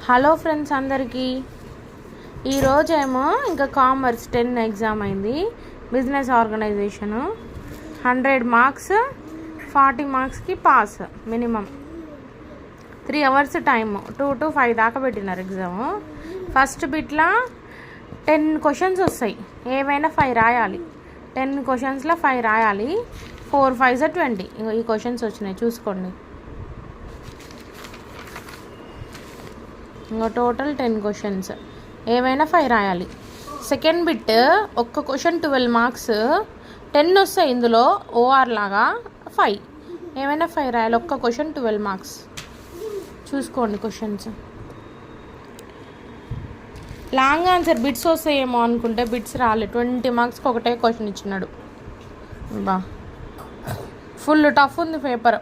Hello friends అందరికీ ఈరోజేమో ఇంకా commerce 10 exam అయింది. బిజినెస్ ఆర్గనైజేషను 100 మార్క్స్, 40 మార్క్స్కి pass. Minimum 3 hours time, 2 to 5 దాకా పెట్టినారు ఎగ్జాము. ఫస్ట్ బిట్లో 10 క్వశ్చన్స్ వస్తాయి, ఏవైనా 5 రాయాలి. 10 క్వశ్చన్స్లో 5 రాయాలి. 4 5 20. ఇంకో ఈ క్వశ్చన్స్ వచ్చినాయి చూసుకోండి. ఇంకో టోటల్ 10 క్వశ్చన్స్, ఏవైనా 5 రాయాలి. సెకండ్ బిట్ ఒక్క క్వశ్చన్ 12 మార్క్స్, 10 వస్తాయి ఇందులో ఓఆర్ లాగా. 5 ఏమైనా 5 రాయాలి. ఒక్క క్వశ్చన్ 12 మార్క్స్. చూసుకోండి క్వశ్చన్స్. లాంగ్ ఆన్సర్ బిట్స్ వస్తాయేమో అనుకుంటే బిట్స్ రాలే. 20 మార్క్స్కి ఒకటే క్వశ్చన్ ఇచ్చినాడు. బా ఫుల్ టఫ్ ఉంది పేపర్.